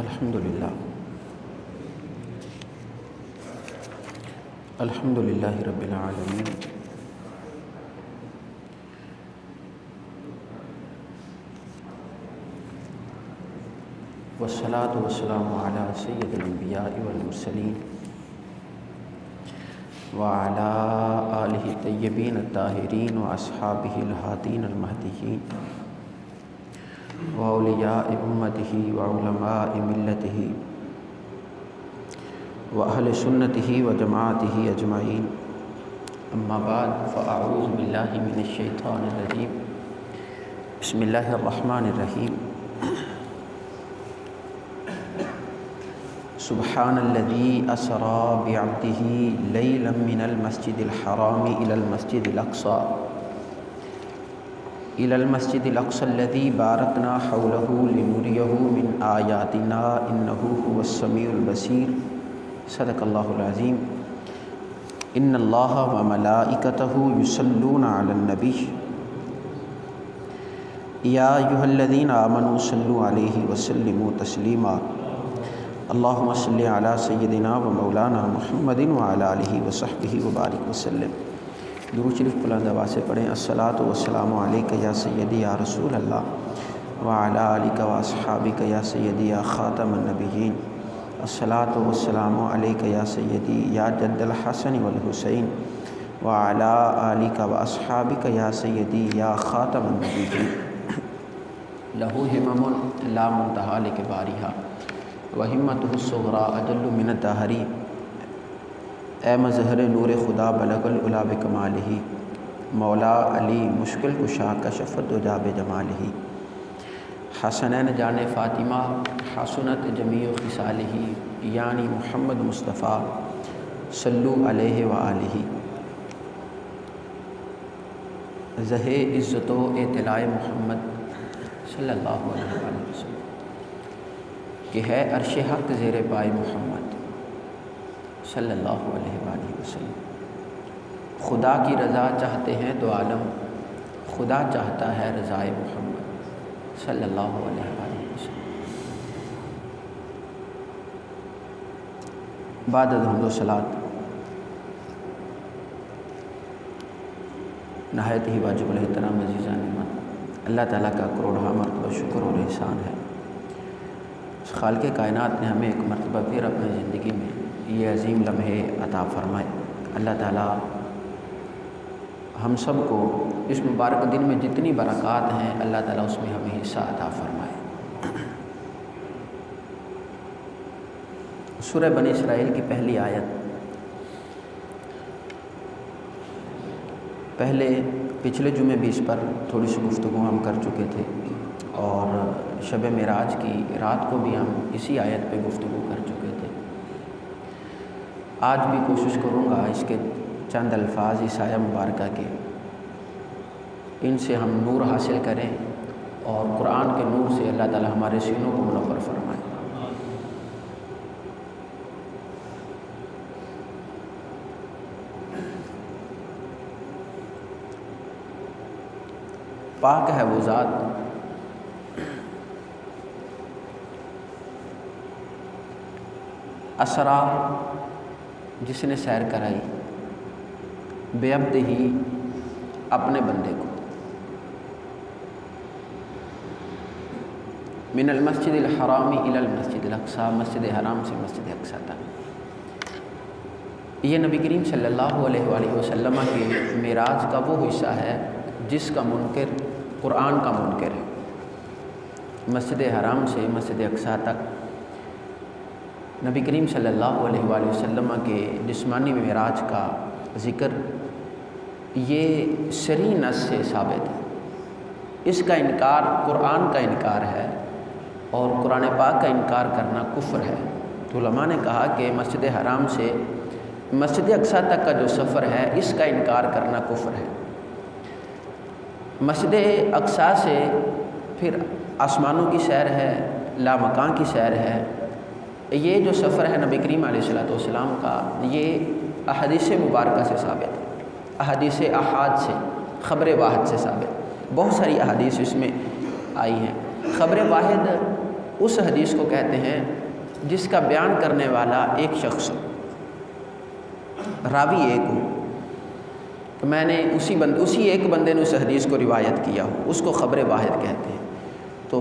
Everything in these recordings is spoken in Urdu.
الحمدللہ الحمدللہ رب العالمین والصلاة والسلام علی سید الانبیاء والمرسلین وعلی آلہ الطیبین الطاہرین واصحابہ الہادین المہدیین واولیاء امتہ وعلماء ملتہ واہل سنتہ وجماعتہ اجمعین اما بعد فاعوذ باللہ من الشیطان الرجیم بسم اللہ الرحمن الرحیم سبحان الذی اسری بعبدہ لیلا من المسجد الحرام إلى المسجد الأقصى الذي باركنا حوله لنريه من آياتنا إنه هو السميع البصير صدق الله العظيم إن الله وملائكته يصلون على النبي يا أيها الذين آمنوا صلوا عليه وسلموا تسليما اللهم صل على سيدنا ومولانا محمد وعلى آله وصحبه وبارك وسلم درود شریف بلند آواز سے پڑھیں الصلاۃ والسلام علیک یا سیدی یا رسول اللہ وعلی آلک واصحابک یا سیدی یا خاتم النبیین الصلاۃ والسلام علیک یا سیدی یا جد الحسن والحسین وعلی آلک واصحابک یا سیدی یا خاتم النبیین لہو ہمم لا منتہا لکبارہا وہمتہ الصغریٰ اجل من الدہر اے مظہر نور خدا بلغ العلا بکمالہ مولا علی مشکل کشا کشف الدجا بجمالہ حسنین جان فاطمہ حسنت جمیع خصالہ یعنی محمد مصطفیٰ صلو علیہ وآلہ زہ عزت و اطلاع محمد صلی اللہ علیہ وآلہ وسلم کہ ہے عرش حق زیر پائے محمد صلی اللہ علیہ وآلہ وسلم خدا کی رضا چاہتے ہیں تو عالم خدا چاہتا ہے رضائے محمد صلی اللہ علیہ وآلہ وسلم بعد الحمد و صلاۃ نہایت ہی واجب الاحترام عزیزان ایمان اللہ تعالیٰ کا کروڑہ مرتبہ شکر اور احسان ہے اس خالق کائنات نے ہمیں ایک مرتبہ پھر اپنی زندگی میں یہ عظیم لمحے عطا فرمائے اللہ تعالیٰ ہم سب کو اس مبارک دن میں جتنی برکات ہیں اللہ تعالیٰ اس میں ہمیں حصہ عطا فرمائے سورہ بنی اسرائیل کی پہلی آیت پہلے پچھلے جمعے بھی اس پر تھوڑی سی گفتگو ہم کر چکے تھے اور شب معراج کی رات کو بھی ہم اسی آیت پہ گفتگو کر چکے تھے آج بھی کوشش کروں گا اس کے چند الفاظ اس آیہ مبارکہ کے ان سے ہم نور حاصل کریں اور قرآن کے نور سے اللہ تعالی ہمارے سینوں کو منور فرمائے پاک ہے وہ ذات اسرا جس نے سیر کرائی بے عبد ہی اپنے بندے کو من المسجد الحرام الی المسجد الاقصی مسجد حرام سے مسجد اقصی تک یہ نبی کریم صلی اللہ علیہ وآلہ وسلم کے معراج کا وہ حصہ ہے جس کا منکر قرآن کا منکر ہے مسجد حرام سے مسجد اقصی تک نبی کریم صلی اللہ علیہ وآلہ وسلم کے جسمانی معراج کا ذکر یہ صریح نص سے ثابت ہے اس کا انکار قرآن کا انکار ہے اور قرآن پاک کا انکار کرنا کفر ہے تو علماء نے کہا کہ مسجد حرام سے مسجد اقصی تک کا جو سفر ہے اس کا انکار کرنا کفر ہے مسجد اقصی سے پھر آسمانوں کی سیر ہے لامکان کی سیر ہے یہ جو سفر ہے نبی کریم علیہ السلام کا یہ احادیث مبارکہ سے ثابت ہے احادیث احاد سے خبر واحد سے ثابت بہت ساری احادیث اس میں آئی ہیں خبر واحد اس حدیث کو کہتے ہیں جس کا بیان کرنے والا ایک شخص ہو، راوی ایک ہو، کہ میں نے اسی ایک بندے نے اس حدیث کو روایت کیا ہو، اس کو خبر واحد کہتے ہیں۔ تو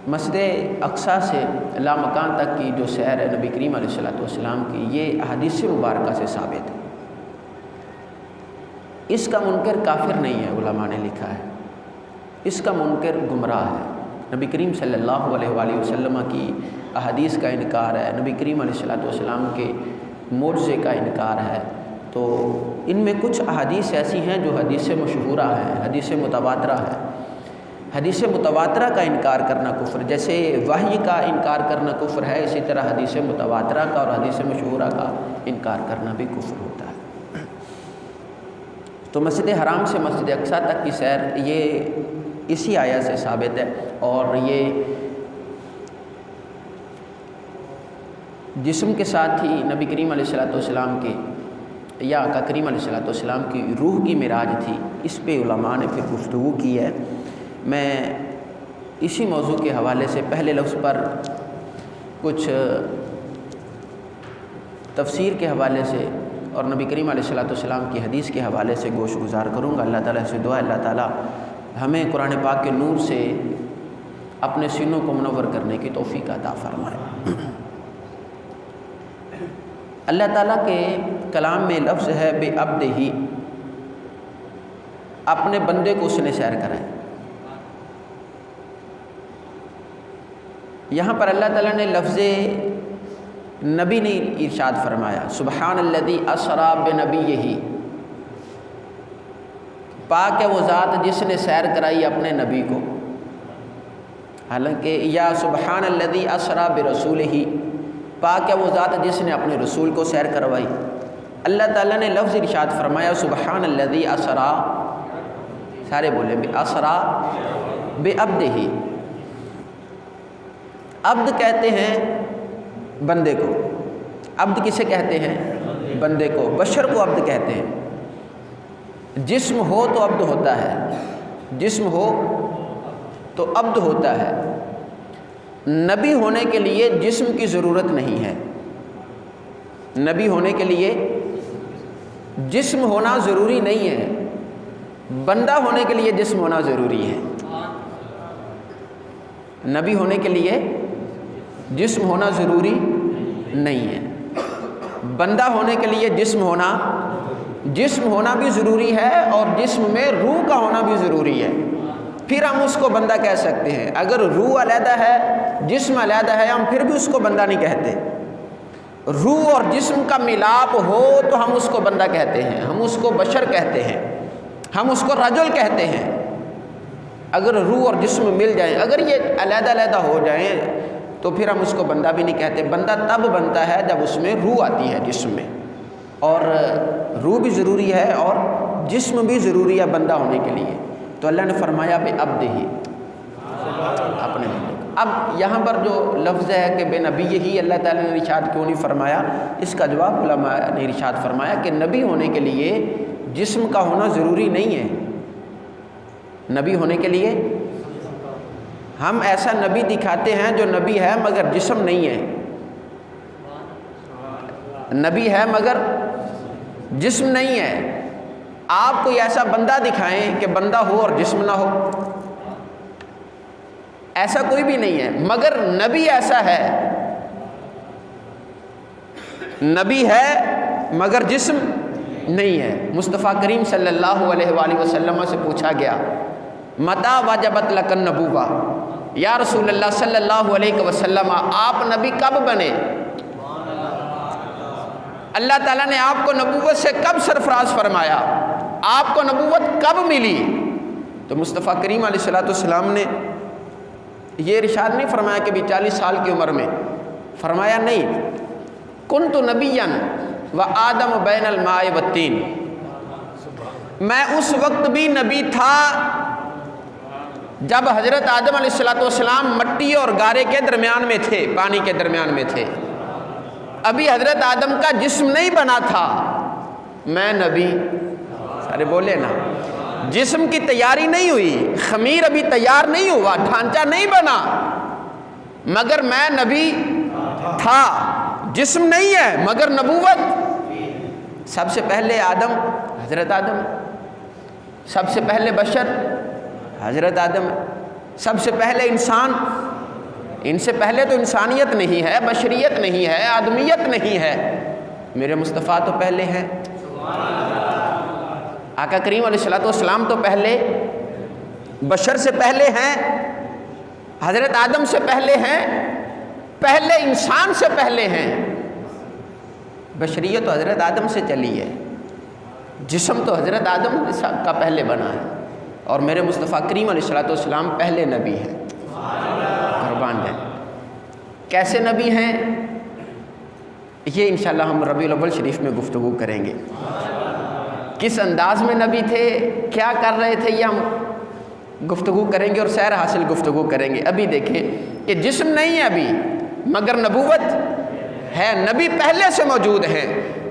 مسجد اقصیٰ سے لامکان تک کی جو سیر ہے نبی کریم علیہ السلام کی، یہ احادیث مبارکہ سے ثابت ہے۔ اس کا منکر کافر نہیں ہے، علماء نے لکھا ہے، اس کا منکر گمراہ ہے۔ نبی کریم صلی اللہ علیہ وآلہ وسلم کی احادیث کا انکار ہے، نبی کریم علیہ السلام کے معجزے کا انکار ہے۔ تو ان میں کچھ احادیث ایسی ہیں جو حدیث مشہورہ ہیں، حدیث متواترہ ہے۔ حدیث متواترہ کا انکار کرنا کفر، جیسے وحی کا انکار کرنا کفر ہے، اسی طرح حدیث متواترہ کا اور حدیث مشہورہ کا انکار کرنا بھی کفر ہوتا ہے۔ تو مسجد حرام سے مسجد اقصیٰ تک کی سیر یہ اسی آیت سے ثابت ہے، اور یہ جسم کے ساتھ ہی نبی کریم علیہ السلام کے یا آقا کریم علیہ السلام کی روح کی معراج تھی۔ اس پہ علماء نے پھر گفتگو کی ہے۔ میں اسی موضوع کے حوالے سے پہلے لفظ پر کچھ تفسیر کے حوالے سے اور نبی کریم علیہ السلام کی حدیث کے حوالے سے گوش گزار کروں گا۔ اللہ تعالیٰ سے دعا اللہ تعالیٰ ہمیں قرآن پاک کے نور سے اپنے سینوں کو منور کرنے کی توفیق عطا فرمائے۔ اللہ تعالیٰ کے کلام میں لفظ ہے بے عبد ہی، اپنے بندے کو اس نے سیر کرائے۔ یہاں پر اللہ تعالیٰ نے لفظ نبی نے ارشاد فرمایا، سبحان الذی اسریٰ بنبیہ، پاک ہے وہ ذات جس نے سیر کرائی اپنے نبی کو۔ حالانکہ یا سبحان الذی اسریٰ برسولہ، پاک ہے وہ ذات جس نے اپنے رسول کو سیر کروائی۔ اللہ تعالیٰ نے لفظ ارشاد فرمایا سبحان الذی اسریٰ، سارے بولے بھی اسریٰ بعبدہ۔ عبد کہتے ہیں بندے کو، عبد کسے کہتے ہیں؟ بندے کو۔ بشر کو عبد کہتے ہیں۔ جسم ہو تو عبد ہوتا ہے، جسم ہو تو عبد ہوتا ہے۔ نبی ہونے کے لیے جسم کی ضرورت نہیں ہے، نبی ہونے کے لیے جسم ہونا ضروری نہیں ہے، بندہ ہونے کے لیے جسم ہونا ضروری ہے۔ نبی ہونے کے لیے جسم ہونا ضروری نہیں ہے، بندہ ہونے کے لیے جسم ہونا بھی ضروری ہے، اور جسم میں روح کا ہونا بھی ضروری ہے، پھر ہم اس کو بندہ کہہ سکتے ہیں۔ اگر روح علیحدہ ہے جسم علیحدہ ہے، ہم پھر بھی اس کو بندہ نہیں کہتے۔ روح اور جسم کا ملاپ ہو تو ہم اس کو بندہ کہتے ہیں، ہم اس کو بشر کہتے ہیں، ہم اس کو رجل کہتے ہیں۔ اگر روح اور جسم مل جائیں، اگر یہ علیحدہ علیحدہ ہو جائیں تو پھر ہم اس کو بندہ بھی نہیں کہتے۔ بندہ تب بنتا ہے جب اس میں روح آتی ہے جسم میں، اور روح بھی ضروری ہے اور جسم بھی ضروری ہے بندہ ہونے کے لیے۔ تو اللہ نے فرمایا بے عبد ہی، اپنے بندے۔ اب یہاں پر جو لفظ ہے کہ بے نبی ہی، اللہ تعالیٰ نے ارشاد کیوں نہیں فرمایا؟ اس کا جواب علماء نے ارشاد فرمایا کہ نبی ہونے کے لیے جسم کا ہونا ضروری نہیں ہے۔ نبی ہونے کے لیے ہم ایسا نبی دکھاتے ہیں جو نبی ہے مگر جسم نہیں ہے، نبی ہے مگر جسم نہیں ہے۔ آپ کوئی ایسا بندہ دکھائیں کہ بندہ ہو اور جسم نہ ہو، ایسا کوئی بھی نہیں ہے، مگر نبی ایسا ہے، نبی ہے مگر جسم نہیں ہے۔ مصطفیٰ کریم صلی اللہ علیہ وآلہ وسلم سے پوچھا گیا متی وجبت لک النبوہ، یا رسول اللہ صلی اللہ علیہ وسلم آپ نبی کب بنے؟ اللہ تعالیٰ نے آپ کو نبوت سے کب سرفراز فرمایا؟ آپ کو نبوت کب ملی؟ تو مصطفیٰ کریم علیہ السلام نے یہ ارشاد نہیں فرمایا کہ بھی 40 سال کی عمر میں، فرمایا نہیں، کنت نبیا و آدم بین الماء والطین، میں اس وقت بھی نبی تھا جب حضرت آدم علیہ السلام مٹی اور گارے کے درمیان میں تھے، پانی کے درمیان میں تھے، ابھی حضرت آدم کا جسم نہیں بنا تھا، میں نبی، سارے بولے نا، جسم کی تیاری نہیں ہوئی، خمیر ابھی تیار نہیں ہوا، ڈھانچہ نہیں بنا، مگر میں نبی تھا۔ جسم نہیں ہے مگر نبوت۔ سب سے پہلے آدم حضرت آدم، سب سے پہلے بشر حضرت آدم، سب سے پہلے انسان، ان سے پہلے تو انسانیت نہیں ہے، بشریت نہیں ہے، آدمیت نہیں ہے، میرے مصطفیٰ تو پہلے ہیں۔ آقا کریم علیہ السلام تو پہلے بشر سے پہلے ہیں، حضرت آدم سے پہلے ہیں، پہلے انسان سے پہلے ہیں۔ بشریت تو حضرت آدم سے چلی ہے، جسم تو حضرت آدم کا پہلے بنا ہے، اور میرے مصطفیٰ کریم علیہ السلام پہلے نبی ہیں۔ قربان جائیں۔ کیسے نبی ہیں یہ انشاءاللہ ہم ربیع الاول شریف میں گفتگو کریں گے۔ کس انداز میں نبی تھے، کیا کر رہے تھے، یہ ہم گفتگو کریں گے اور سیر حاصل گفتگو کریں گے۔ ابھی دیکھیں کہ جسم نہیں ہے ابھی مگر نبوت ہے، نبی پہلے سے موجود ہیں،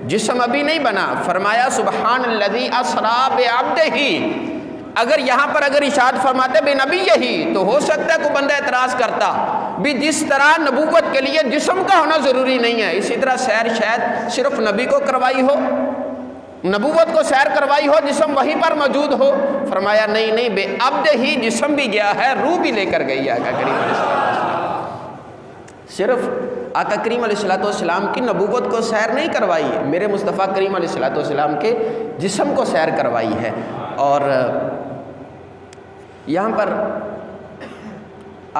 جسم ابھی نہیں بنا۔ فرمایا سبحان الذی اسری بعبدہ، اگر یہاں پر ارشاد فرماتے بے نبی یہی تو ہو سکتا ہے کوئی بندہ اعتراض کرتا بھی، جس طرح نبوت کے لیے جسم کا ہونا ضروری نہیں ہے، اسی طرح سیر شاید صرف نبی کو کروائی ہو، نبوت کو سیر کروائی ہو، جسم وہیں پر موجود ہو۔ فرمایا نہیں نہیں، بے عبد ہی جسم بھی گیا ہے، روح بھی لے کر گئی ہے آقا کریم علیہ السلام۔ صرف آقا کریم علیہ السلام کی نبوت کو سیر نہیں کروائی ہے، میرے مصطفیٰ کریم علیہ السلام کے جسم کو سیر کروائی ہے۔ اور یہاں پر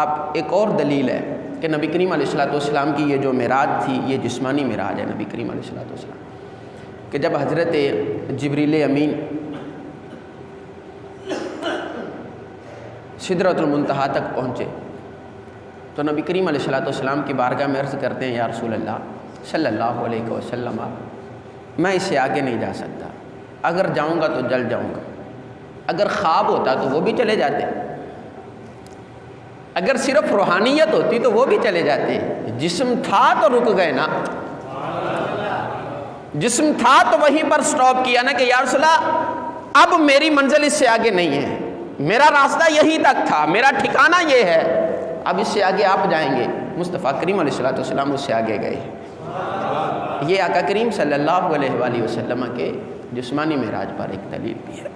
آپ ایک اور دلیل ہے کہ نبی کریم علیہ السلام کی یہ جو معراج تھی یہ جسمانی معراج ہے نبی کریم علیہ السلام، کہ جب حضرت جبریل امین سدرۃ المنتہا تک پہنچے تو نبی کریم علیہ السلام کی بارگاہ میں عرض کرتے ہیں یا رسول اللہ صلی اللہ علیہ وسلم، میں اس سے آگے نہیں جا سکتا، اگر جاؤں گا تو جل جاؤں گا، اگر خواب ہوتا تو وہ بھی چلے جاتے، اگر صرف روحانیت ہوتی تو وہ بھی چلے جاتے، جسم تھا تو رک گئے نا، جسم تھا تو وہیں پر سٹاپ کیا نا کہ یا رسول اللہ اب میری منزل اس سے آگے نہیں ہے، میرا راستہ یہی تک تھا، میرا ٹھکانہ یہ ہے، اب اس سے آگے آپ جائیں گے۔ مصطفیٰ کریم علیہ السلام اس سے آگے گئے۔ یہ آقا کریم صلی اللہ علیہ وآلہ وسلم کے جسمانی معراج پر ایک دلیل بھی ہے۔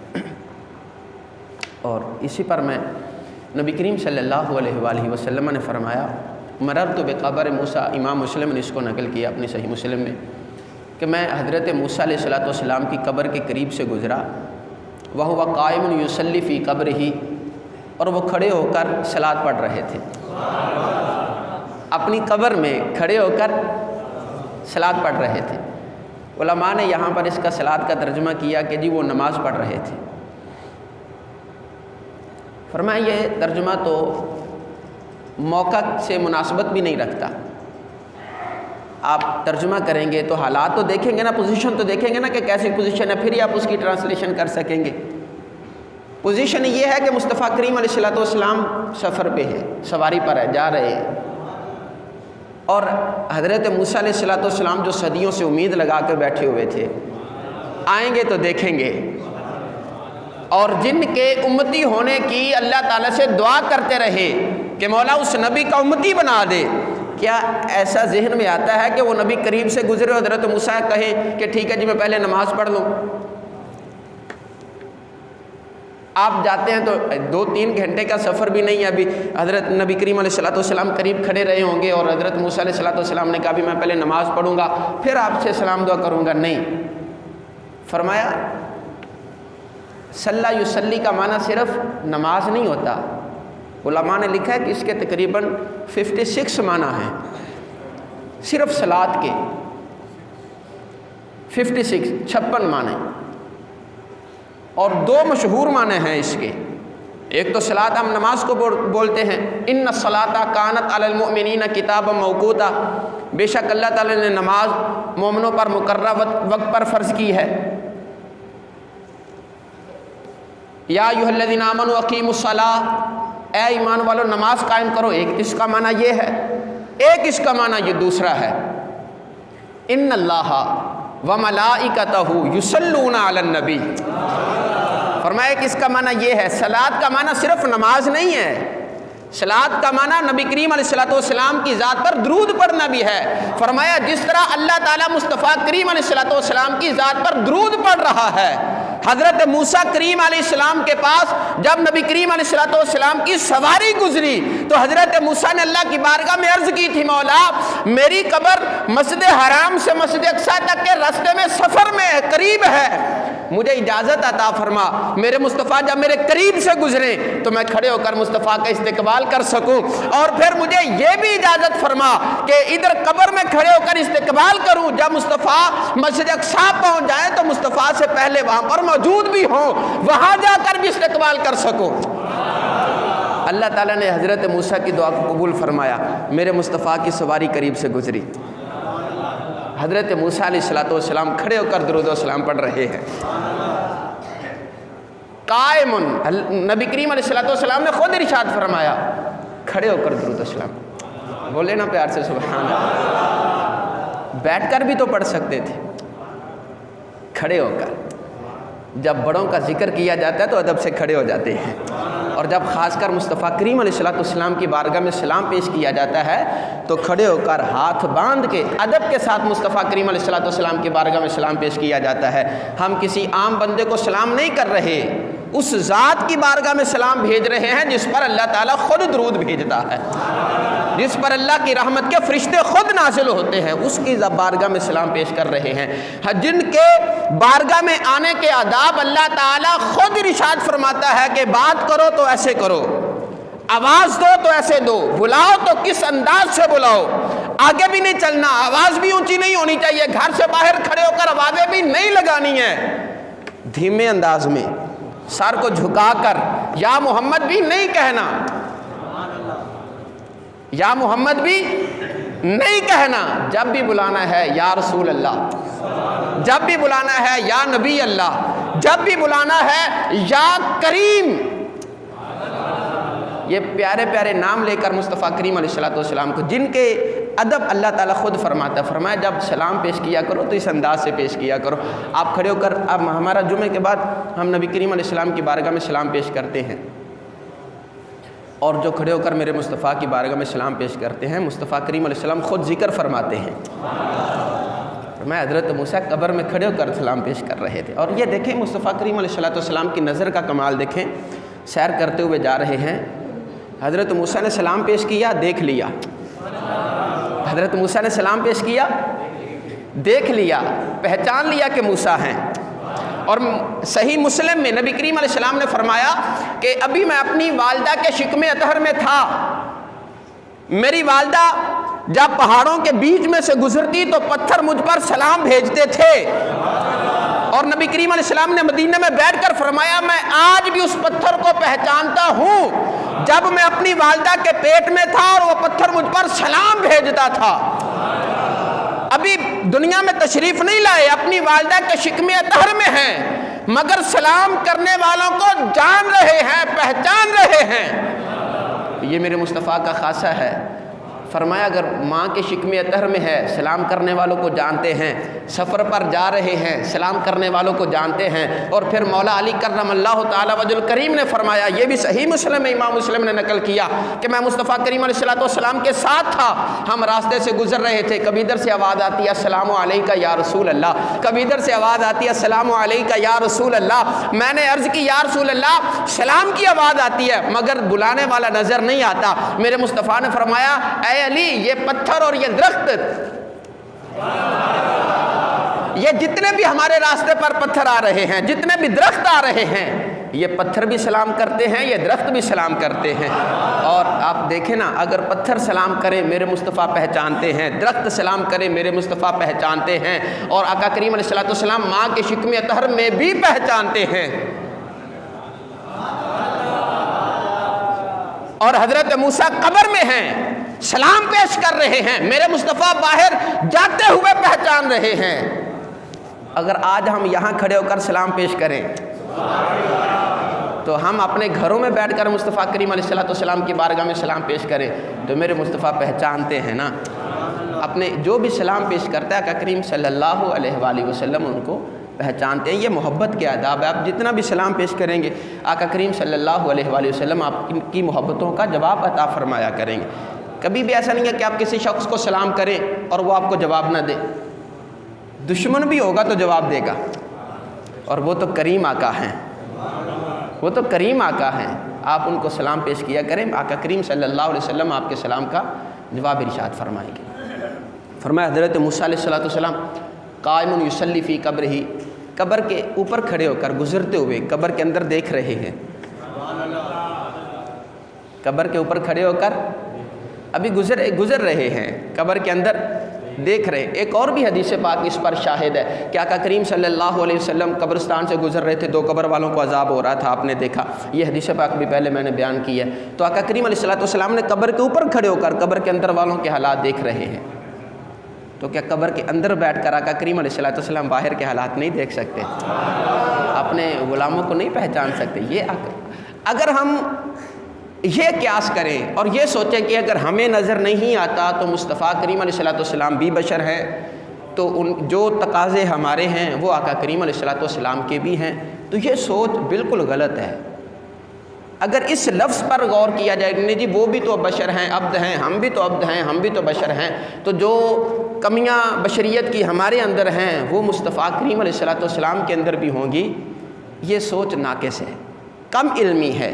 اور اسی پر میں نبی کریم صلی اللہ علیہ وآلہ وسلم نے فرمایا مررت بقبر موسیٰ، امام مسلم نے اس کو نقل کیا اپنی صحیح مسلم میں، کہ میں حضرت موسیٰ علیہ السلام کی قبر کے قریب سے گزرا، وَهُوَ قَائِمٌ يُصَلِّي فِي قَبْرِهِ، اور وہ کھڑے ہو کر صلاۃ پڑھ رہے تھے، اپنی قبر میں کھڑے ہو کر صلاۃ پڑھ رہے تھے۔ علماء نے یہاں پر اس کا صلاۃ کا ترجمہ کیا کہ جی وہ نماز پڑھ رہے تھے۔ فرمایا یہ ترجمہ تو موقع سے مناسبت بھی نہیں رکھتا، آپ ترجمہ کریں گے تو حالات تو دیکھیں گے نا، پوزیشن تو دیکھیں گے نا کہ کیسی پوزیشن ہے، پھر ہی آپ اس کی ٹرانسلیشن کر سکیں گے۔ پوزیشن یہ ہے کہ مصطفیٰ کریم علیہ السلام سفر پہ ہے، سواری پر ہے، جا رہے ہیں، اور حضرت موسیٰ علیہ السلام جو صدیوں سے امید لگا کر بیٹھے ہوئے تھے آئیں گے تو دیکھیں گے، اور جن کے امتی ہونے کی اللہ تعالیٰ سے دعا کرتے رہے کہ مولا اس نبی کا امتی بنا دے، کیا ایسا ذہن میں آتا ہے کہ وہ نبی قریب سے گزرے حضرت موسیٰ کہیں کہ ٹھیک ہے جی میں پہلے نماز پڑھ لوں؟ آپ جاتے ہیں تو 2-3 گھنٹے کا سفر بھی نہیں ہے، ابھی حضرت نبی کریم علیہ السلام قریب کھڑے رہے ہوں گے اور حضرت موسیٰ علیہ السلام نے کہا بھی میں پہلے نماز پڑھوں گا پھر آپ سے سلام دعا کروں گا، نہیں۔ فرمایا صلی یصلی کا معنی صرف نماز نہیں ہوتا، علماء نے لکھا ہے کہ اس کے تقریباً 56 معنی ہیں، صرف صلاۃ کے 56 معنی، اور 2 مشہور معنی ہیں اس کے۔ ایک تو صلاۃ ہم نماز کو بولتے ہیں، ان الصلاۃ کانت علی المؤمنین کتابا موقوتا، بے شک اللہ تعالی نے نماز مومنوں پر مقررہ وقت پر فرض کی ہے۔ یا ایھا الذین آمنوا اقیموا الصلاۃ، اے ایمان والو نماز قائم کرو، ایک اس کا معنی یہ ہے، ایک اس کا معنی یہ دوسرا ہے، ان اللہ وملائکتہ یصلون علی النبی، فرمایا کہ اس کا معنی یہ ہے، صلاۃ کا معنی صرف نماز نہیں ہے، صلاۃ کا معنی نبی کریم علیہ السلام کی ذات پر درود پڑھنا بھی ہے۔ فرمایا جس طرح اللہ تعالیٰ مصطفیٰ کریم علیہ السلام کی ذات پر درود پڑھ رہا ہے، حضرت موسیٰ کریم علیہ السلام کے پاس جب نبی کریم علیہ السلام کی سواری گزری تو حضرت موسیٰ نے اللہ کی بارگاہ میں عرض کی تھی، مولا میری قبر مسجد حرام سے مسجد اقصیٰ تک کے راستے میں سفر میں قریب ہے، مجھے اجازت عطا فرما میرے مصطفیٰ جب میرے قریب سے گزرے تو میں کھڑے ہو کر مصطفیٰ کا استقبال کر سکوں، اور پھر مجھے یہ بھی اجازت فرما کہ ادھر قبر میں کھڑے ہو کر استقبال کروں، جب مصطفیٰ مسجد اقصیٰ پہنچ جائے تو مصطفیٰ سے پہلے وہاں پر موجود بھی ہوں، وہاں جا کر بھی استقبال کر سکوں۔ اللہ تعالیٰ نے حضرت موسیٰ کی دعا کو قبول فرمایا، میرے مصطفیٰ کی سواری قریب سے گزری، حضرت موسیٰ علیہ السلام کھڑے ہو کر درود و سلام پڑھ رہے ہیں، قائم، نبی کریم علیہ السلام نے خود ارشاد فرمایا کھڑے ہو کر درود و سلام، بولے نا پیار سے سبحان اللہ۔ بیٹھ کر بھی تو پڑھ سکتے تھے، کھڑے ہو کر، جب بڑوں کا ذکر کیا جاتا ہے تو ادب سے کھڑے ہو جاتے ہیں، اور جب خاص کر مصطفیٰ کریم علیہ السلام کی بارگاہ میں سلام پیش کیا جاتا ہے تو کھڑے ہو کر ہاتھ باندھ کے ادب کے ساتھ مصطفیٰ کریم علیہ السلام کی بارگاہ میں سلام پیش کیا جاتا ہے۔ ہم کسی عام بندے کو سلام نہیں کر رہے، اس ذات کی بارگاہ میں سلام بھیج رہے ہیں جس پر اللہ تعالیٰ خود درود بھیجتا ہے، جس پر اللہ کی رحمت کے فرشتے خود نازل ہوتے ہیں، اس کی بارگاہ میں سلام پیش کر رہے ہیں، جن کے بارگاہ میں آنے کے آداب اللہ تعالیٰ خود ارشاد فرماتا ہے کہ بات کرو تو ایسے کرو، آواز دو تو ایسے دو، بلاؤ تو کس انداز سے بلاؤ، آگے بھی نہیں چلنا، آواز بھی اونچی نہیں ہونی چاہیے، گھر سے باہر کھڑے ہو کر آوازیں بھی نہیں لگانی ہیں، دھیمے انداز میں سر کو جھکا کر یا محمد بھی نہیں کہنا، یا محمد بھی نہیں کہنا، جب بھی بلانا ہے یا رسول اللہ، جب بھی بلانا ہے یا نبی اللہ، جب بھی بلانا ہے یا کریم، یہ پیارے پیارے نام لے کر مصطفیٰ کریم علیہ السلام کو، جن کے ادب اللہ تعالیٰ خود فرماتا ہے، فرمایا جب سلام پیش کیا کرو تو اس انداز سے پیش کیا کرو۔ آپ کھڑے ہو کر، اب ہمارا جمعے کے بعد ہم نبی کریم علیہ السلام کی بارگاہ میں سلام پیش کرتے ہیں، اور جو کھڑے ہو کر میرے مصطفیٰ کی بارگاہ میں سلام پیش کرتے ہیں، مصطفیٰ کریم علیہ السلام خود ذکر فرماتے ہیں، میں حضرت موسیٰ قبر میں کھڑے ہو کر سلام پیش کر رہے تھے، اور یہ دیکھیں مصطفیٰ کریم علیہ السلام کی نظر کا کمال دیکھیں، سیر کرتے ہوئے جا رہے ہیں، حضرت موسیٰ نے سلام پیش کیا، دیکھ لیا، حضرت موسیٰ نے سلام پیش کیا، دیکھ لیا، پہچان لیا کہ موسیٰ ہیں، اور صحیح مسلم میں نبی کریم علیہ السلام نے فرمایا کہ ابھی میں اپنی والدہ کے شکم اطہر میں تھا، میری والدہ جب پہاڑوں کے بیچ میں سے گزرتی تو پتھر مجھ پر سلام بھیجتے تھے، اور نبی کریم علیہ السلام نے مدینہ میں بیٹھ کر فرمایا میں آج بھی اس پتھر کو پہچانتا ہوں، جب میں اپنی والدہ کے پیٹ میں تھا اور وہ پتھر مجھ پر سلام بھیجتا تھا، ابھی دنیا میں تشریف نہیں لائے، اپنی والدہ کے شکم اطہر میں ہیں، مگر سلام کرنے والوں کو جان رہے ہیں، پہچان رہے ہیں، یہ میرے مصطفیٰ کا خاصہ ہے۔ فرمایا اگر ماں کے شکم اطہر میں ہے، سلام کرنے والوں کو جانتے ہیں، سفر پر جا رہے ہیں، سلام کرنے والوں کو جانتے ہیں، اور پھر مولا علی کرم اللہ تعالی وجہ الکریم نے فرمایا، یہ بھی صحیح مسلم ہے، امام مسلم نے نقل کیا کہ میں مصطفیٰ کریم علیہ السلام کے ساتھ تھا، ہم راستے سے گزر رہے تھے، کبھی ادھر سے آواز آتی ہے السلام علیکہ یا رسول اللہ، کبھی ادھر سے آواز آتی ہے السلام علیکہ یا رسول اللہ، میں نے عرض کی یا رسول اللہ سلام کی آواز آتی ہے مگر بلانے والا نظر نہیں آتا، میرے مصطفیٰ نے فرمایا اے علی یہ پتھر اور یہ درخت، یہ جتنے بھی ہمارے راستے پر پتھر آ رہے ہیں، جتنے بھی درخت آ رہے ہیں، یہ پتھر بھی سلام کرتے ہیں، یہ درخت بھی سلام کرتے ہیں، اور آپ دیکھیں نا اگر پتھر سلام کریں میرے مصطفیٰ پہچانتے ہیں، درخت سلام کریں میرے مصطفیٰ پہچانتے ہیں، اور آقا کریم علیہ السلام ماں کے شکم اطہر میں بھی پہچانتے ہیں، اور حضرت موسیٰ قبر میں ہیں، سلام پیش کر رہے ہیں، میرے مصطفیٰ باہر جاتے ہوئے پہچان رہے ہیں، اگر آج ہم یہاں کھڑے ہو کر سلام پیش کریں تو ہم اپنے گھروں میں بیٹھ کر مصطفیٰ کریم علیہ السلام کی بارگاہ میں سلام پیش کریں تو میرے مصطفیٰ پہچانتے ہیں نا، اپنے جو بھی سلام پیش کرتا ہے آقا کریم صلی اللہ علیہ وآلہ وسلم ان کو پہچانتے ہیں۔ یہ محبت کے آداب ہے۔ آپ جتنا بھی سلام پیش کریں گے آقا کریم صلی اللہ علیہ وآلہ وسلم آپ کی محبتوں کا جواب عطا فرمایا کریں گے۔ کبھی بھی ایسا نہیں ہے کہ آپ کسی شخص کو سلام کریں اور وہ آپ کو جواب نہ دے۔ دشمن بھی ہوگا تو جواب دے گا، اور وہ تو کریم آقا ہیں، وہ تو کریم آقا ہیں۔ آپ ان کو سلام پیش کیا کریں، آقا کریم صلی اللہ علیہ وسلم آپ کے سلام کا جواب ارشاد فرمائیں گے۔ فرمایا حضرت موسیٰ علیہ السلام قائم یصلی فی قبرہ، قبر کے اوپر کھڑے ہو کر گزرتے ہوئے قبر کے اندر دیکھ رہے ہیں، قبر کے اوپر کھڑے ہو کر ابھی گزر رہے ہیں، قبر کے اندر دیکھ رہے۔ ایک اور بھی حدیث پاک اس پر شاہد ہے کہ آقا کریم صلی اللہ علیہ وسلم قبرستان سے گزر رہے تھے، 2 قبر والوں کو عذاب ہو رہا تھا، آپ نے دیکھا۔ یہ حدیث پاک بھی پہلے میں نے بیان کی ہے۔ تو آقا کریم علیہ السلام نے قبر کے اوپر کھڑے ہو کر قبر کے اندر والوں کے حالات دیکھ رہے ہیں، تو کیا قبر کے اندر بیٹھ کر آقا کریم علیہ السلام باہر کے حالات نہیں دیکھ سکتے؟ اپنے غلاموں کو نہیں پہچان سکتے؟ یہ اگر ہم یہ قیاس کریں اور یہ سوچیں کہ اگر ہمیں نظر نہیں آتا تو مصطفیٰ کریم علیہ السلام بھی بشر ہیں، تو ان جو تقاضے ہمارے ہیں وہ آقا کریم علیہ السلام کے بھی ہیں، تو یہ سوچ بالکل غلط ہے۔ اگر اس لفظ پر غور کیا جائے کہ نہیں جی وہ بھی تو بشر ہیں، عبد ہیں، ہم بھی تو عبد ہیں، ہم بھی تو بشر ہیں، تو جو کمیاں بشریت کی ہمارے اندر ہیں وہ مصطفیٰ کریم علیہ السلام کے اندر بھی ہوں گی، یہ سوچ ناقص ہے، کم علمی ہے۔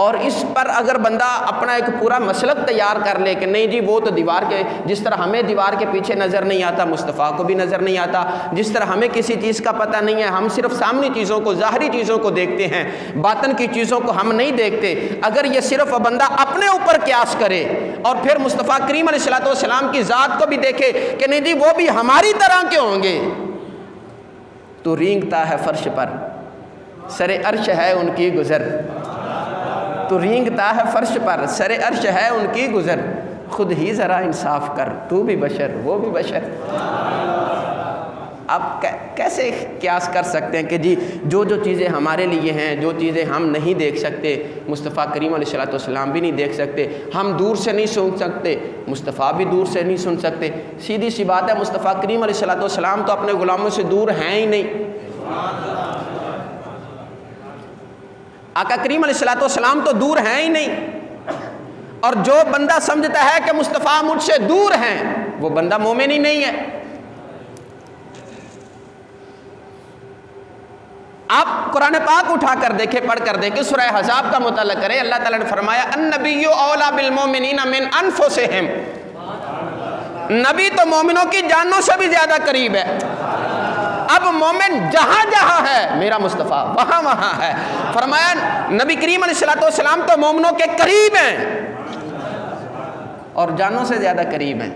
اور اس پر اگر بندہ اپنا ایک پورا مسلک تیار کر لے کہ نہیں جی وہ تو دیوار کے، جس طرح ہمیں دیوار کے پیچھے نظر نہیں آتا مصطفیٰ کو بھی نظر نہیں آتا، جس طرح ہمیں کسی چیز کا پتہ نہیں ہے، ہم صرف سامنے چیزوں کو، ظاہری چیزوں کو دیکھتے ہیں، باطن کی چیزوں کو ہم نہیں دیکھتے۔ اگر یہ صرف بندہ اپنے اوپر قیاس کرے اور پھر مصطفیٰ کریم علیہ السلام کی ذات کو بھی دیکھے کہ نہیں جی وہ بھی ہماری طرح کے ہوں گے، تو رینگتا ہے فرش پر سر عرش ہے ان کی گزر، تو رینگتا ہے فرش پر سر عرش ہے ان کی گزر، خود ہی ذرا انصاف کر، تو بھی بشر وہ بھی بشر۔ آپ کیسے قیاس کر سکتے ہیں کہ جی جو چیزیں ہمارے لیے ہیں، جو چیزیں ہم نہیں دیکھ سکتے مصطفیٰ کریم علیہ السلام بھی نہیں دیکھ سکتے، ہم دور سے نہیں سن سکتے مصطفیٰ بھی دور سے نہیں سن سکتے۔ سیدھی سی بات ہے، مصطفیٰ کریم علیہ السلام تو اپنے غلاموں سے دور ہیں ہی نہیں۔ آقا کریم علیہ السلام تو دور ہیں ہی نہیں، اور جو بندہ سمجھتا ہے کہ مصطفیٰ مجھ سے دور ہیں وہ بندہ مومن ہی نہیں ہے۔ آپ قرآن پاک اٹھا کر دیکھیں، پڑھ کر دیکھیں، سورہ احزاب کا مطالعہ کریں، اللہ تعالیٰ نے فرمایا النبی اولیٰ بالمؤمنین من انفسہم، نبی تو مومنوں کی جانوں سے بھی زیادہ قریب ہے۔ اب مومن جہاں جہاں ہے میرا مصطفیٰ وہاں وہاں ہے۔ فرمایا نبی کریم علیہ السلام تو مومنوں کے قریب ہیں اور جانوں سے زیادہ قریب ہیں۔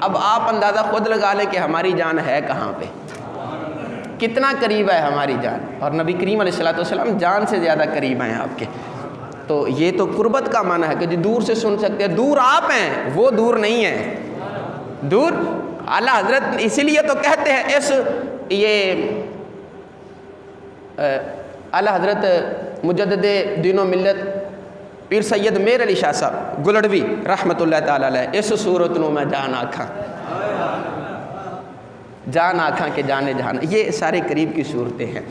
اب آپ اندازہ خود لگا لیں کہ ہماری جان ہے کہاں پہ، کتنا قریب ہے ہماری جان، اور نبی کریم علیہ السلام جان سے زیادہ قریب ہیں آپ کے۔ تو یہ تو قربت کا معنی ہے کہ جو دور سے سن سکتے ہیں، دور آپ ہیں وہ دور نہیں ہیں، دور اعلیٰ حضرت، اسی لیے تو کہتے ہیں یہ اعلیٰ حضرت مجدد دین و ملت پیر سید میر علی شاہ صاحب گلڑوی رحمۃ اللہ تعالی علیہ، اس صورت نو میں جان آکھاں، جان آکھاں کے جانے جہان، یہ سارے قریب کی صورتیں ہیں۔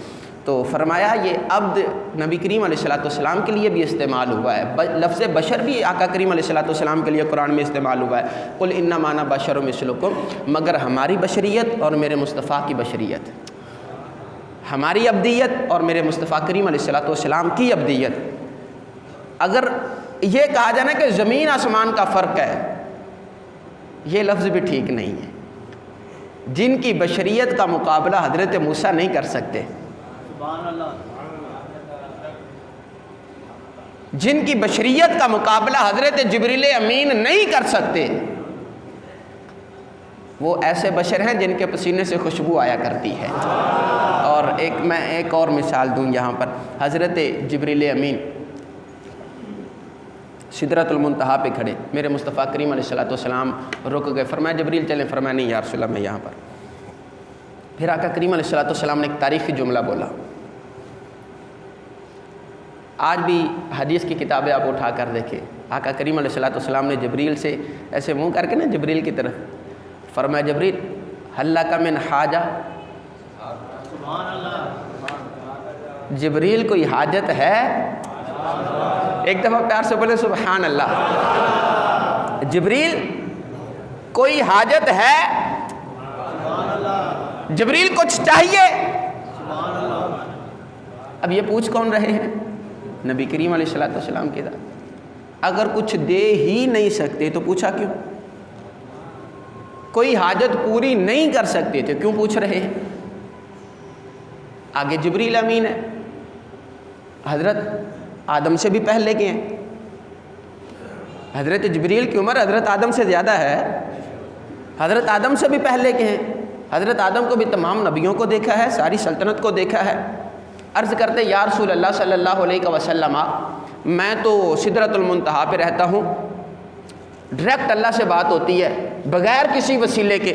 تو فرمایا یہ عبد نبی کریم علیہ السلام کے لیے بھی استعمال ہوا ہے، لفظ بشر بھی آقا کریم علیہ السلام کے لیے قرآن میں استعمال ہوا ہے، قل انما انا بشر مثلکم، مگر ہماری بشریت اور میرے مصطفیٰ کی بشریت، ہماری ابدیت اور میرے مصطفیٰ کریم علیہ السلام کی ابدیت، اگر یہ کہا جانا کہ زمین آسمان کا فرق ہے، یہ لفظ بھی ٹھیک نہیں ہے۔ جن کی بشریت کا مقابلہ حضرت موسیٰ نہیں کر سکتے، جن کی بشریت کا مقابلہ حضرت جبریل امین نہیں کر سکتے، وہ ایسے بشر ہیں جن کے پسینے سے خوشبو آیا کرتی ہے۔ اور میں ایک اور مثال دوں یہاں پر، حضرت جبریل امین سدرۃ المنتہا پہ کھڑے، میرے مصطفیٰ کریم علیہ السلام رک گئے، فرمایا جبریل چلیں، فرمایا نہیں یا رسول اللہ میں یہاں پر۔ پھر آقا کریم علیہ السلام نے ایک تاریخی جملہ بولا، آج بھی حدیث کی کتابیں آپ اٹھا کر دیکھیں، آقا کریم علیہ السلام نے جبریل سے ایسے منہ کر کے نا جبریل کی طرف فرمایا جبریل حل لک من حاجہ، جبریل کوئی حاجت ہے؟ ایک دفعہ پیار سے بولے سبحان اللہ۔ جبریل کوئی حاجت ہے؟ جبریل کچھ چاہیے؟ اب یہ پوچھ کون رہے ہیں؟ نبی کریم علیہ السلام کے ذات۔ اگر کچھ دے ہی نہیں سکتے تو پوچھا کیوں؟ کوئی حاجت پوری نہیں کر سکتے تھے، کیوں پوچھ رہے ہیں؟ آگے جبریل امین ہے، حضرت آدم سے بھی پہلے کے ہیں۔ حضرت جبریل کی عمر حضرت آدم سے زیادہ ہے، حضرت آدم سے بھی پہلے کے ہیں۔ حضرت آدم کو بھی تمام نبیوں کو دیکھا ہے، ساری سلطنت کو دیکھا ہے۔ عرض کرتے یا رسول اللہ صلی اللہ علیہ وسلم، میں تو سدرۃ المنتہا پہ رہتا ہوں، ڈائریکٹ اللہ سے بات ہوتی ہے بغیر کسی وسیلے کے،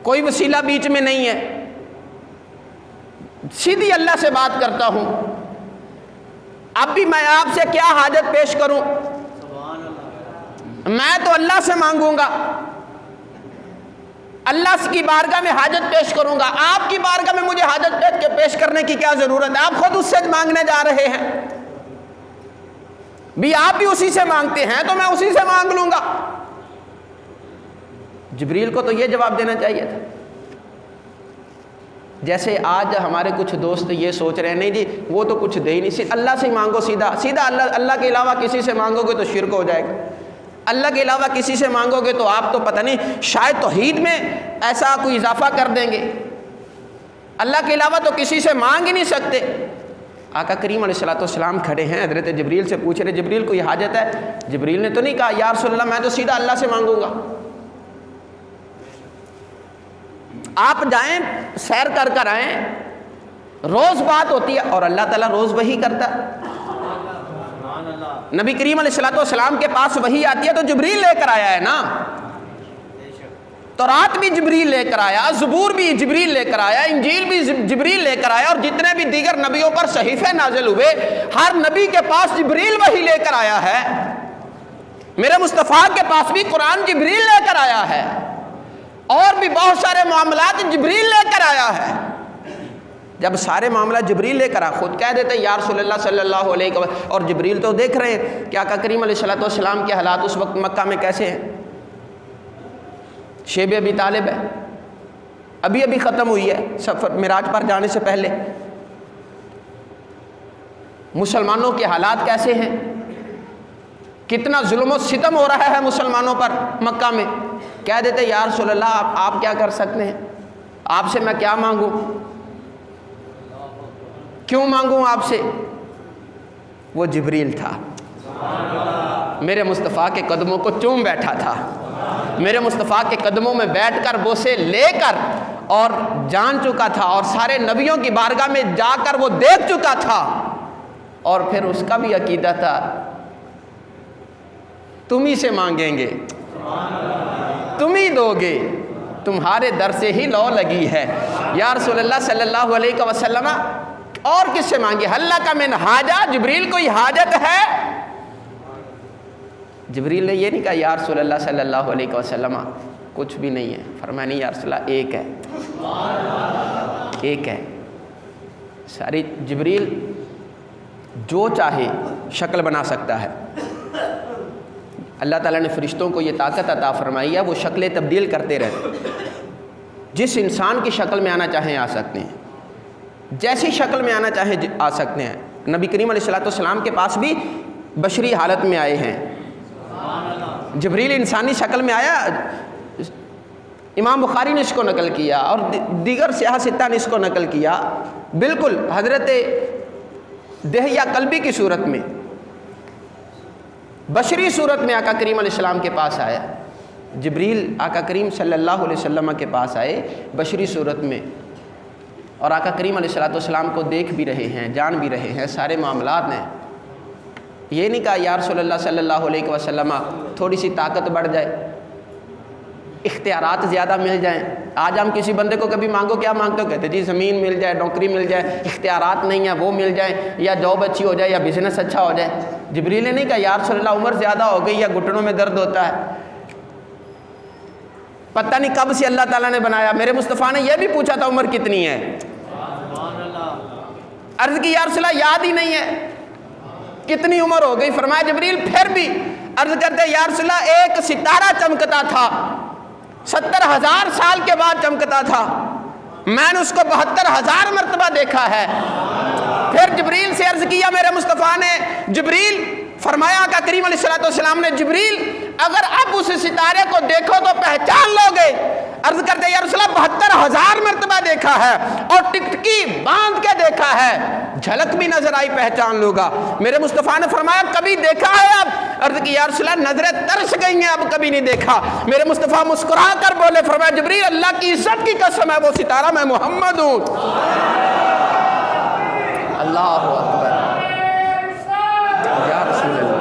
کوئی وسیلہ بیچ میں نہیں ہے، سیدھی اللہ سے بات کرتا ہوں۔ اب بھی میں آپ سے کیا حاجت پیش کروں؟ میں تو اللہ سے مانگوں گا، اللہ کی بارگاہ میں حاجت پیش کروں گا، آپ کی بارگاہ میں مجھے حاجت پیش کرنے کی کیا ضرورت ہے؟ آپ خود اس سے مانگنے جا رہے ہیں، بھی آپ بھی اسی سے مانگتے ہیں تو میں اسی سے مانگ لوں گا۔ جبریل کو تو یہ جواب دینا چاہیے تھا۔ جیسے آج ہمارے کچھ دوست یہ سوچ رہے ہیں نہیں جی وہ تو کچھ دے ہی نہیں، اللہ سے مانگو، سیدھا سیدھا اللہ کے علاوہ کسی سے مانگو گے تو شرک ہو جائے گا، اللہ کے علاوہ کسی سے مانگو گے تو آپ تو پتہ نہیں شاید توحید میں ایسا کوئی اضافہ کر دیں گے، اللہ کے علاوہ تو کسی سے مانگ ہی نہیں سکتے۔ آقا کریم علیہ السلام کھڑے ہیں، حضرت جبریل سے پوچھ رہے جبریل کوئی حاجت ہے؟ جبریل نے تو نہیں کہا یا رسول اللہ میں تو سیدھا اللہ سے مانگوں گا۔ آپ جائیں سیر کر کر آئیں، روز بات ہوتی ہے اور اللہ تعالیٰ روز وحی کرتا ہے۔ نبی کریم علیہ السلام کے پاس وحی آتی ہے تو جبریل لے کر آیا ہے نا، تورات بھی جبریل لے کر آیا، زبور بھی جبریل لے کر آیا، انجیل بھی جبریل لے کر آیا، اور جتنے بھی دیگر نبیوں پر صحیفے نازل ہوئے ہر نبی کے پاس جبریل وحی لے کر آیا ہے۔ میرے مصطفیٰ کے پاس بھی قرآن جبریل لے کر آیا ہے، اور بھی بہت سارے معاملات جبریل لے کر آیا ہے۔ جب سارے معاملہ جبریل لے کر آ، خود کہہ دیتے یا رسول اللہ صلی اللہ علیہ وسلم، اور جبریل تو دیکھ رہے ہیں کہ آقا کریم علیہ السلام کے حالات اس وقت مکہ میں کیسے ہیں۔ شیب ابی طالب ہے، ابھی ابھی ختم ہوئی ہے سفر معراج پر جانے سے پہلے۔ مسلمانوں کے حالات کیسے ہیں، کتنا ظلم و ستم ہو رہا ہے مسلمانوں پر مکہ میں۔ کہہ دیتے یا رسول اللہ آپ کیا کر سکتے ہیں، آپ سے میں کیا مانگوں، کیوں مانگوں آپ سے؟ وہ جبریل تھا، میرے مصطفیٰ کے قدموں کو چوم بیٹھا تھا، میرے مصطفیٰ کے قدموں میں بیٹھ کر بوسے لے کر اور جان چکا تھا، اور سارے نبیوں کی بارگاہ میں جا کر وہ دیکھ چکا تھا، اور پھر اس کا بھی عقیدہ تھا تم ہی سے مانگیں گے، تم ہی دو گے، تمہارے در سے ہی لو لگی ہے۔ یا رسول اللہ صلی اللہ علیہ وسلم اور کس سے مانگے؟ اللہ کا من حاجہ، جبریل کوئی حاجت ہے؟ جبریل نے یہ نہیں کہا یا رسول اللہ صلی اللہ علیہ وسلم کچھ بھی نہیں ہے، فرمایا نہیں یا رسول اللہ ایک ہے، ایک ہے۔ ساری جبریل جو چاہے شکل بنا سکتا ہے، اللہ تعالیٰ نے فرشتوں کو یہ طاقت عطا فرمائی ہے، وہ شکلیں تبدیل کرتے رہتے، جس انسان کی شکل میں آنا چاہیں آ سکتے ہیں، جیسی شکل میں آنا چاہیں آ سکتے ہیں۔ نبی کریم علیہ السلام کے پاس بھی بشری حالت میں آئے ہیں، جبریل انسانی شکل میں آیا، امام بخاری نے اس کو نقل کیا اور دیگر سیاح ستہ نے اس کو نقل کیا، بالکل حضرت دہیہ قلبی کی صورت میں، بشری صورت میں آقا کریم علیہ السلام کے پاس آیا۔ جبریل آقا کریم صلی اللہ علیہ وسلم کے پاس آئے بشری صورت میں، اور آقا کریم علیہ السلام کو دیکھ بھی رہے ہیں، جان بھی رہے ہیں، سارے معاملات ہیں۔ یہ نہیں کہا یا رسول اللہ صلی اللہ علیہ وسلم تھوڑی سی طاقت بڑھ جائے، اختیارات زیادہ مل جائیں۔ آج ہم کسی بندے کو کبھی مانگو کیا مانگتے ہو، کہتے جی زمین مل جائے، نوکری مل جائے، اختیارات نہیں ہیں وہ مل جائیں، یا جاب اچھی ہو جائے، یا بزنس اچھا ہو جائے۔ جبریل نے نہیں کہا یا رسول اللہ عمر زیادہ ہو گئی یا گھٹنوں میں درد ہوتا ہے، پتہ نہیں کب سے اللہ تعالیٰ نے بنایا. میرے مصطفیٰ نے یہ بھی پوچھا تھا عمر کتنی ہے؟ عرض کی یا رسول اللہ یاد ہی نہیں ہے کتنی عمر ہو گئی. فرمایا جبریل پھر بھی. عرض کرتے یا رسول اللہ ایک ستارہ چمکتا تھا 70,000 سال کے بعد چمکتا تھا, میں نے اس کو 72,000 مرتبہ دیکھا ہے. پھر جبریل سے عرض کیا میرے مصطفیٰ نے, جبریل فرمایا آقا کریم علیہ السلام نے, جبریل اگر اب اس ستارے کو دیکھو تو پہچان لو گے. عرض کرتے یا رسول اللہ 72,000 مرتبہ دیکھا ہے اور ٹکٹکی باندھ کے دیکھا ہے, جھلک بھی نظر آئی پہچان لوں گا. میرے مصطفیٰ نے فرمایا کبھی دیکھا ہے اب؟ عرض کی یا رسول اللہ نظریں ترس گئی ہیں, اب کبھی نہیں دیکھا. میرے مصطفیٰ مسکرا کر بولے, فرمایا جبریل اللہ کی عزت کی قسم ہے وہ ستارہ میں محمد ہوں. اللہ اکبر یا رسول اللہ.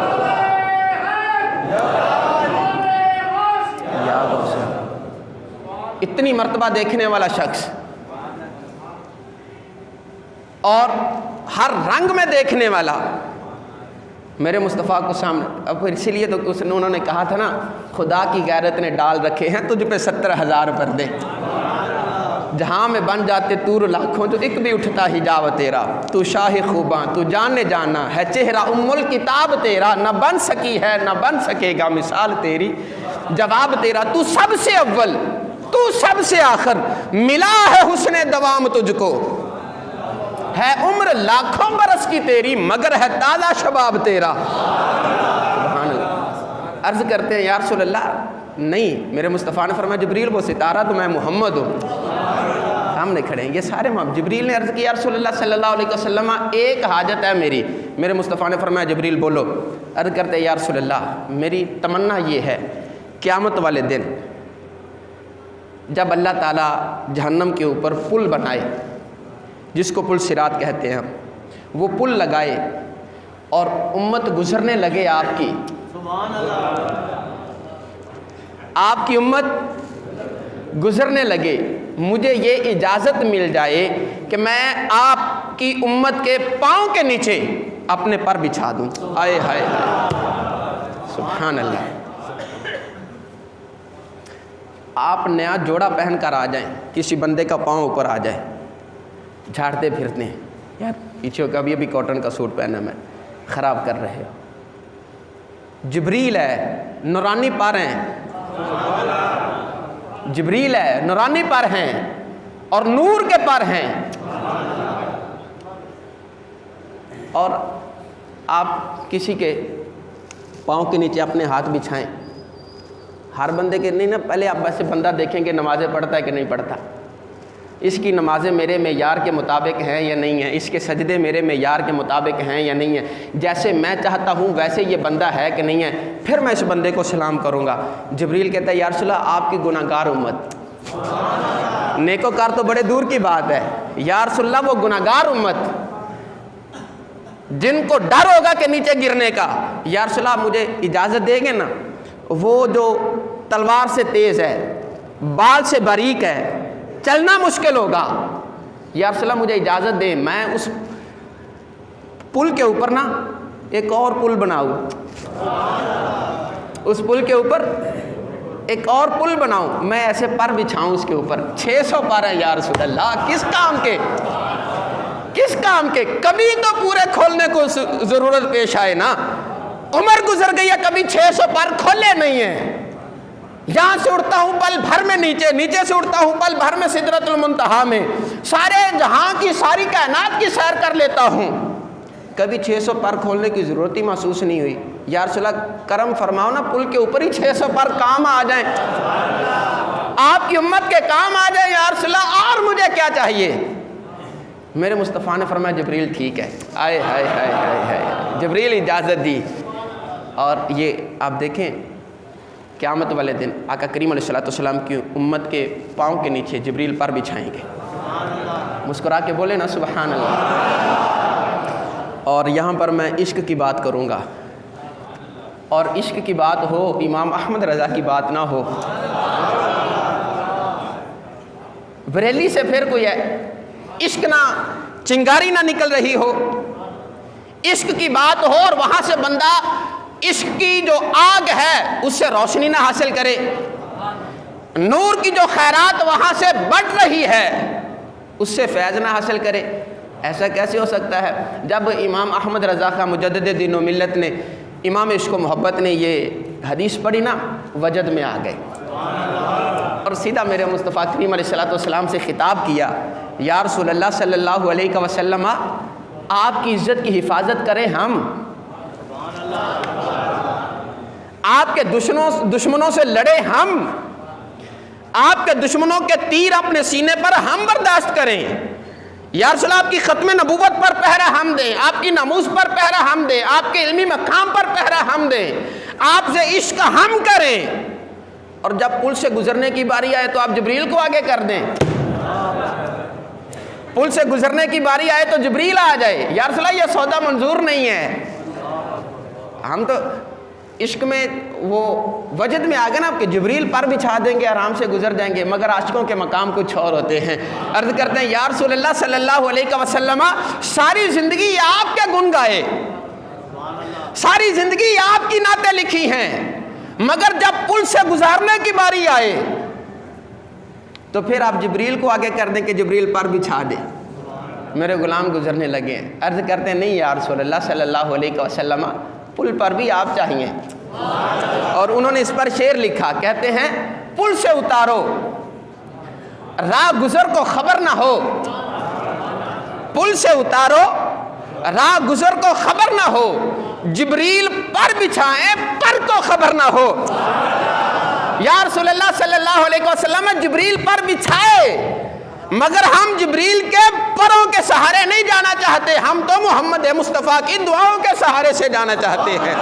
اتنی مرتبہ دیکھنے والا شخص اور ہر رنگ میں دیکھنے والا میرے مصطفیٰ کو سامنے. اب اسی لیے تو انہوں نے کہا تھا نا, خدا کی غیرت نے ڈال رکھے ہیں تجھ پہ 70,000 پردے, جہاں میں بن جاتے تور لاکھوں جو ایک بھی اٹھتا حجاب تیرا. تو شاہ خوباں تو جانے جانا ہے چہرہ ام الکتاب تیرا, نہ بن سکی ہے نہ بن سکے گا مثال تیری, جواب تیرا. تو سب سے اول تو سب سے آخر, ملا ہے حسن دوام تجھ کو, ہے عمر لاکھوں برس کی تیری مگر ہے تازہ شباب تیرا. سبحان اللہ. عرض کرتے ہیں یا رسول اللہ نہیں. میرے مصطفیٰ نے فرمایا جبریل وہ ستارہ تو میں محمد ہوں. سامنے کھڑے ہیں یہ سارے جبریل نے عرض کیا یا رسول اللہ صلی اللہ علیہ وسلم ایک حاجت ہے میری. میرے مصطفیٰ نے فرمایا جبریل بولو. عرض کرتے ہیں یا رسول اللہ میری تمنا یہ ہے قیامت والے دن جب اللہ تعالیٰ جہنم کے اوپر پل بنائے جس کو پل صراط کہتے ہیں, وہ پل لگائے اور امت گزرنے لگے آپ کی, آپ کی امت گزرنے لگے, مجھے یہ اجازت مل جائے کہ میں آپ کی امت کے پاؤں کے نیچے اپنے پر بچھا دوں. آئے ہائے سبحان اللہ. آپ نیا جوڑا پہن کر آ جائیں, کسی بندے کا پاؤں اوپر آ جائے, جھاڑتے پھرتے ہیں یار پیچھے کبھی ابھی کاٹن کا سوٹ پہنا میں, خراب کر رہے ہو. جبریل ہے نورانی پر ہیں, جبریل ہے نورانی پر ہیں اور نور کے پر ہیں, اور آپ کسی کے پاؤں کے نیچے اپنے ہاتھ بچھائیں. ہر بندے کے نہیں نا, پہلے آپ ویسے بندہ دیکھیں کہ نمازیں پڑھتا ہے کہ نہیں پڑھتا, اس کی نمازیں میرے معیار کے مطابق ہیں یا نہیں ہیں, اس کے سجدے میرے معیار کے مطابق ہیں یا نہیں ہیں, جیسے میں چاہتا ہوں ویسے یہ بندہ ہے کہ نہیں ہے, پھر میں اس بندے کو سلام کروں گا. جبریل کہتا ہے یا رسول اللہ آپ کی گناہ گار امت, نیکوکار تو بڑے دور کی بات ہے, یا رسول اللہ وہ گناہ گار امت جن کو ڈر ہوگا کہ نیچے گرنے کا, یا رسول اللہ مجھے اجازت دیں گے نا, وہ جو تلوار سے تیز ہے, بال سے باریک ہے, چلنا مشکل ہوگا, یا رسول اللہ مجھے اجازت دیں میں اس پل کے اوپر نا ایک اور پل بناؤں, اس پل کے اوپر ایک اور پل بناؤں, میں ایسے پر بچھاؤں اس کے اوپر. 600 پر ہیں یا رسول اللہ, کس کام کے, کس کام کے. کبھی تو پورے کھولنے کو ضرورت پیش آئے نا, عمر گزر گئی ہے کبھی 600 پر کھولے نہیں ہیں. یہاں سے اڑتا ہوں پل بھر میں نیچے, نیچے سے اڑتا ہوں پل بھر میں سدرۃ المنتہا میں, سارے جہاں کی ساری کائنات کی سیر کر لیتا ہوں, کبھی 600 پر کھولنے کی ضرورت ہی محسوس نہیں ہوئی. یا رسول اللہ کرم فرماؤ نا پل کے اوپر ہی 600 پر کام آ جائیں, آپ کی امت کے کام آ جائیں یا رسول اللہ, اور مجھے کیا چاہیے. میرے مصطفیٰ نے فرمایا جبریل ٹھیک ہے. آئے ہائے ہائے ہائے ہائے, جبریل اجازت دی. اور یہ آپ دیکھیں قیامت والے دن آقا کریم علیہ السلام کی امت کے پاؤں کے نیچے جبریل پر بچھائیں گے. مسکرا کے بولے نا سبحان اللہ. اور یہاں پر میں عشق کی بات کروں گا, اور عشق کی بات ہو امام احمد رضا کی بات نہ ہو. بریلی سے پھر کوئی ہے عشق نہ چنگاری نہ نکل رہی ہو, عشق کی بات ہو اور وہاں سے بندہ عشق کی جو آگ ہے اس سے روشنی نہ حاصل کرے. نور کی جو خیرات وہاں سے بڑھ رہی ہے اس سے فیض نہ حاصل کرے؟ ایسا کیسے ہو سکتا ہے؟ جب امام احمد رضا خان مجدد دین و ملت نے، امام عشق و محبت نے یہ حدیث پڑھی نا، وجد میں آ گئے اور سیدھا میرے مصطفیٰ کریم علیہ الصلوۃ والسلام سے خطاب کیا، یا رسول اللہ صلی اللہ علیہ وسلم، آپ کی عزت کی حفاظت کریں ہم، آپ کے دشمنوں سے لڑے ہم، آپ کے دشمنوں کے تیر اپنے سینے پر ہم برداشت کریں، یا رسول اللہ آپ کی ختم نبوت پر پہرا ہم دیں، آپ کی ناموس پر پہرا ہم دیں، آپ کے علمی مقام پر پہرا ہم دیں، آپ سے عشق ہم کریں، اور جب پل سے گزرنے کی باری آئے تو آپ جبریل کو آگے کر دیں، پل سے گزرنے کی باری آئے تو جبریل آ جائے، یا رسول اللہ یہ سودا منظور نہیں ہے۔ ہم تو عشق میں وہ وجد میں آگے نا کہ جبریل پر بچھا دیں گے، آرام سے گزر جائیں گے، مگر عاشقوں کے مقام کچھ اور ہوتے ہیں۔ عرض کرتے ہیں یا رسول اللہ صلی اللہ علیہ وسلم، ساری زندگی آپ کے گن گائے، ساری زندگی آپ کی نعتیں لکھی ہیں، مگر جب پل سے گزارنے کی باری آئے تو پھر آپ جبریل کو آگے کر دیں کہ جبریل پر بچھا دیں، میرے غلام گزرنے لگے ہیں۔ عرض کرتے ہیں نہیں یا رسول اللہ صلی اللہ علیہ وسلم، پل پر بھی آپ چاہیے، اور انہوں نے اس پر شعر لکھا، کہتے ہیں پل سے اتارو راہ گزر کو خبر نہ ہو، پل سے اتارو راہ گزر کو خبر نہ ہو، جبریل پر بچھائیں پر کو خبر نہ ہو۔ یا رسول اللہ صلی اللہ علیہ وسلم، جبریل پر بچھائے، مگر ہم جبریل کے پروں کے سہارے نہیں جانا چاہتے، ہم تو محمد مصطفیٰ کی دعاؤں کے سہارے سے جانا چاہتے ہیں۔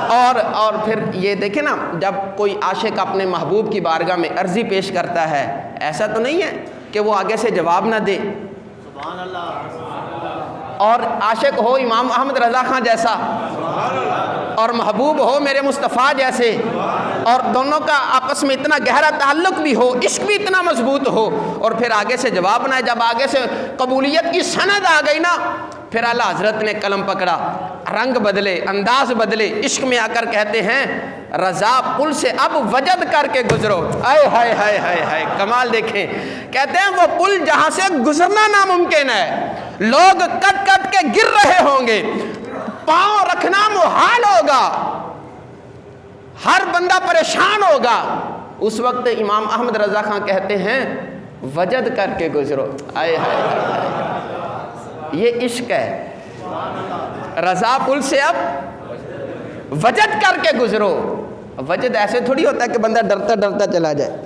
اور پھر یہ دیکھیں نا، جب کوئی عاشق اپنے محبوب کی بارگاہ میں عرضی پیش کرتا ہے، ایسا تو نہیں ہے کہ وہ آگے سے جواب نہ دے۔ سبحان اللہ۔ اور عاشق ہو امام احمد رضا خان جیسا، اور محبوب ہو میرے مصطفیٰ جیسے، اور دونوں کا آپس میں اتنا گہرا تعلق بھی ہو، عشق بھی اتنا مضبوط ہو، اور پھر آگے سے جواب نہ ہے۔ جب آگے سے قبولیت کی سند آ گئی نا، پھر اعلیٰ حضرت نے قلم پکڑا، رنگ بدلے، انداز بدلے، عشق میں آ کر کہتے ہیں رضا پل سے اب وجد کر کے گزرو۔ آئے ہائے ہائے ہائے ہائے، کمال دیکھیں، کہتے ہیں وہ پل جہاں سے گزرنا ناممکن ہے، لوگ کٹ کٹ کے گر رہے ہوں گے، پاؤں رکھنا محال ہوگا، ہر بندہ پریشان ہوگا، اس وقت امام احمد رضا خان کہتے ہیں وجد کر کے گزرو۔ آئے ہائے ہائے، یہ عشق ہے۔ رضا پل سے اب وجد کر کے گزرو۔ وجد ایسے تھوڑی ہوتا ہے کہ بندہ ڈرتا ڈرتا چلا جائے،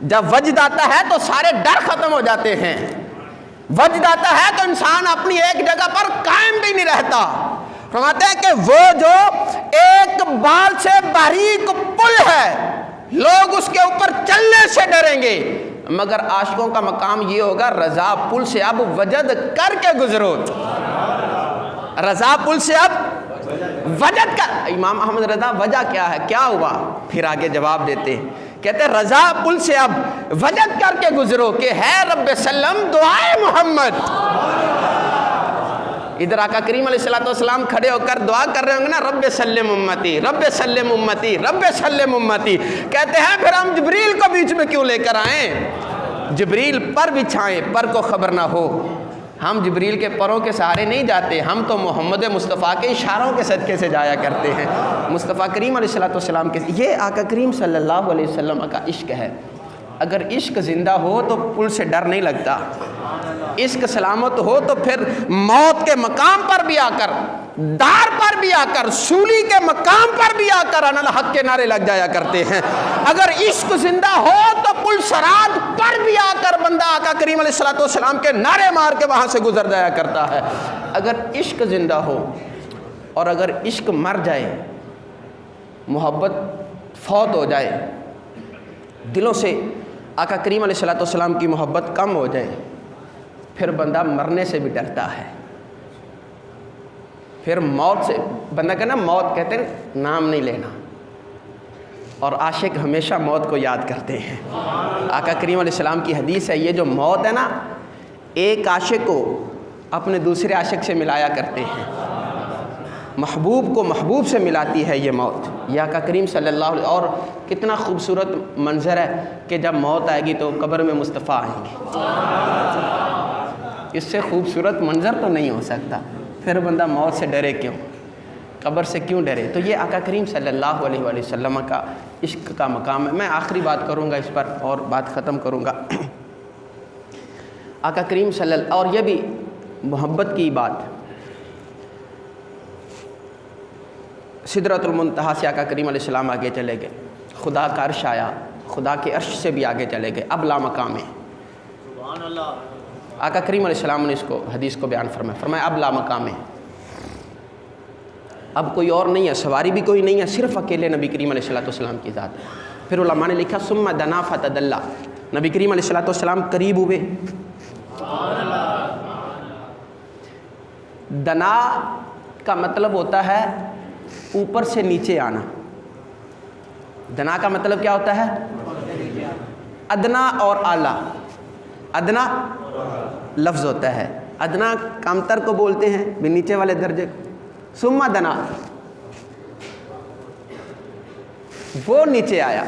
جب وجد آتا ہے تو سارے ڈر ختم ہو جاتے ہیں، وجد آتا ہے تو انسان اپنی ایک جگہ پر قائم بھی نہیں رہتا۔ فرماتے ہیں کہ وہ جو ایک بال سے باریک پل ہے، لوگ اس کے اوپر چلنے سے ڈریں گے، مگر عاشقوں کا مقام یہ ہوگا رضا پل سے اب وجد کر کے گزرو۔ رضا پل سے اب وجد کر۔ امام احمد رضا وجہ کیا ہے، کیا ہوا؟ پھر آگے جواب دیتے ہیں، کہتے ہیں رضا پل سے اب وجد کر کے گزرو کہ ہے رب سلم دعائے محمد۔ ادھر آقا کریم علیہ الصلوۃ والسلام کھڑے ہو کر دعا کر رہے ہوں گے نا، رب سلم امتی، رب سلم امتی، رب سلم امتی، کہتے ہیں پھر ہم جبریل کو بیچ میں کیوں لے کر آئیں؟ جبریل پر بچھائیں پر کو خبر نہ ہو۔ ہم جبریل کے پروں کے سہارے نہیں جاتے، ہم تو محمد مصطفیٰ کے اشاروں کے صدقے سے جایا کرتے ہیں۔ مصطفیٰ کریم علیہ الصلوۃ والسلام کے، یہ آقا کریم صلی اللہ علیہ وسلم کا عشق ہے۔ اگر عشق زندہ ہو تو پل سے ڈر نہیں لگتا، عشق سلامت ہو تو پھر موت کے مقام پر بھی آ کر، دار پر بھی آ کر، سولی کے مقام پر بھی آ کر انا الحق کے نعرے لگ جایا کرتے ہیں۔ اگر عشق زندہ ہو تو پل صراط پر بھی آ کر بندہ آقا کریم علیہ الصلوۃ والسلام کے نعرے مار کے وہاں سے گزر جایا کرتا ہے۔ اگر عشق زندہ ہو اور اگر عشق مر جائے، محبت فوت ہو جائے، دلوں سے آقا کریم علیہ الصلوۃ والسلام کی محبت کم ہو جائے، پھر بندہ مرنے سے بھی ڈرتا ہے، پھر موت سے بندہ کہنا، موت کہتے ہیں نام نہیں لینا، اور عاشق ہمیشہ موت کو یاد کرتے ہیں۔ آقا کریم علیہ السلام کی حدیث ہے، یہ جو موت ہے نا، ایک عاشق کو اپنے دوسرے عاشق سے ملایا کرتے ہیں، محبوب کو محبوب سے ملاتی ہے یہ موت. یہ آقا کریم صلی اللہ علیہ. اور کتنا خوبصورت منظر ہے کہ جب موت آئے گی تو قبر میں مصطفیٰ آئیں گے. اس سے خوبصورت منظر تو نہیں ہو سکتا. پھر بندہ موت سے ڈرے کیوں, قبر سے کیوں ڈرے؟ تو یہ آقا کریم صلی اللہ علیہ وآلہ وسلم کا عشق کا مقام ہے. میں آخری بات کروں گا اس پر اور بات ختم کروں گا. آقا کریم صلی اللہ, اور یہ بھی محبت کی بات, سدرۃ المنتہا سے آقا کریم علیہ السلام آگے چلے گئے, خدا کا عرش آیا, خدا کے عرش سے بھی آگے چلے گئے, اب لا مقام ہے. سبحان اللہ. آقا کریم علیہ السلام نے اس کو حدیث کو بیان فرمایا اب لا مقام ہے, اب کوئی اور نہیں ہے, سواری بھی کوئی نہیں ہے, صرف اکیلے نبی کریم علیہ السلام کی ذات ہے. پھر علماء نے لکھا ثم دنا فتدلی, نبی کریم علیہ السلام قریب ہوئے. دنا کا مطلب ہوتا ہے اوپر سے نیچے آنا. دنا کا مطلب کیا ہوتا ہے؟ ادنا اور اعلیٰ. ادنا لفظ ہوتا ہے, ادنا کمتر کو بولتے ہیں, بھی نیچے والے درجے. ثم دنا, وہ نیچے آیا.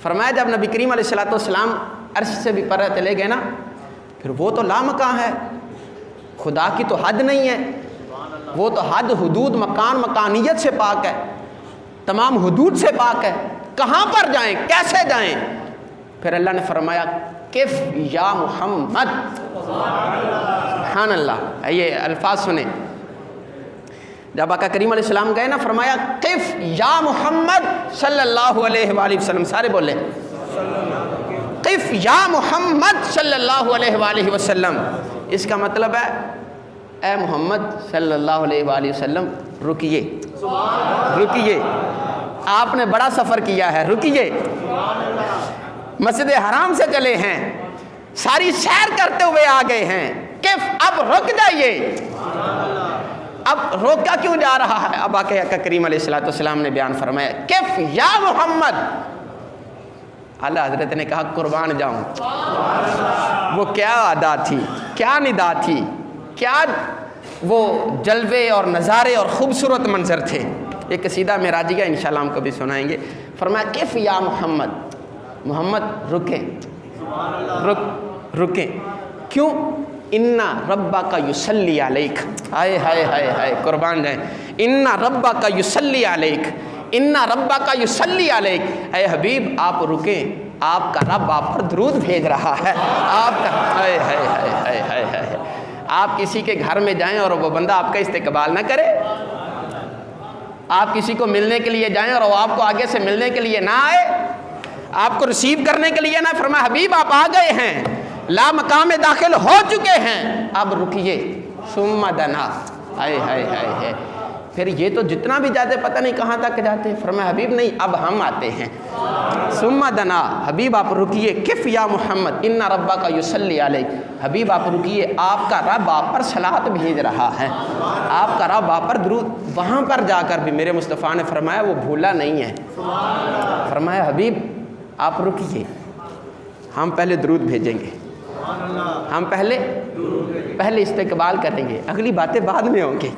فرمایا جب نبی کریم علیہ السلام عرش سے بھی پر چلے گئے نا, پھر وہ تو لامکان ہے, خدا کی تو حد نہیں ہے, وہ تو حد حدود مکان مکانیت سے پاک ہے, تمام حدود سے پاک ہے. کہاں پر جائیں, کیسے جائیں؟ پھر اللہ نے فرمایا کف یا محمد. سبحان اللہ. یہ الفاظ سنیں, جب آقا کریم علیہ السلام گئے نا, فرمایا قف یا محمد صلی اللہ علیہ وآلہ وسلم. سارے بولے قف یا محمد صلی اللہ علیہ وآلہ وسلم. اس کا مطلب ہے اے محمد صلی اللہ علیہ وآلہ وسلم رکیے, رکیے, آپ نے بڑا سفر کیا ہے, رکیے. مسجد حرام سے چلے ہیں, ساری سیر کرتے ہوئے آ گئے ہیں, کف اب رک جائیے. اب روکا کیوں جا رہا ہے؟ اب آقا کریم علیہ السلام نے بیان فرمایا کف یا محمد. اعلیٰ حضرت نے کہا قربان جاؤں, وہ کیا ادا تھی, کیا ندا تھی, کیا وہ جلوے اور نظارے اور خوبصورت منظر تھے. ایک قصیدہ معراجیہ انشاءاللہ ہم کبھی سنائیں گے. فرمایا کف یا محمد, محمد رکیں, رکیں. کیوں؟ انا ربک یصلی علیک. ہائے ہائے ہائے ہائے, قربان جائیں. انا ربک یصلی علیک, انا ربک یصلی علیک. اے حبیب آپ رکیں, آپ کا رب آپ پر درود بھیج رہا ہے. آپ کا ہائے ہائے ہائے ہائے ہائے ہائے. آپ کسی کے گھر میں جائیں اور وہ بندہ آپ کا استقبال نہ کرے, آپ کسی کو ملنے کے لیے جائیں اور وہ آپ کو آگے سے ملنے کے لیے نہ آئے, آپ کو ریسیو کرنے کے لیے نہ. فرمایا حبیب آپ آ گئے ہیں, لا مقام میں داخل ہو چکے ہیں, اب رکیے. ثم دنا, ہائے ہائے ہائے ہائے. پھر یہ تو جتنا بھی جاتے پتہ نہیں کہاں تک جاتے. فرمایا حبیب نہیں, اب ہم آتے ہیں. ثم دنا, حبیب آپ رکیے. کف یا محمد انا ربک یصلی علیک. حبیب آپ رکیے, آپ کا رب آپ پر صلوات بھیج رہا ہے, آپ کا رب آپ پر درود. وہاں پر جا کر بھی میرے مصطفیٰ نے فرمایا وہ بھولا نہیں ہے. فرمایا حبیب آپ رکیے, ہم پہلے درود بھیجیں گے, ہم پہلے استقبال کریں گے, اگلی باتیں بعد میں ہوں گی,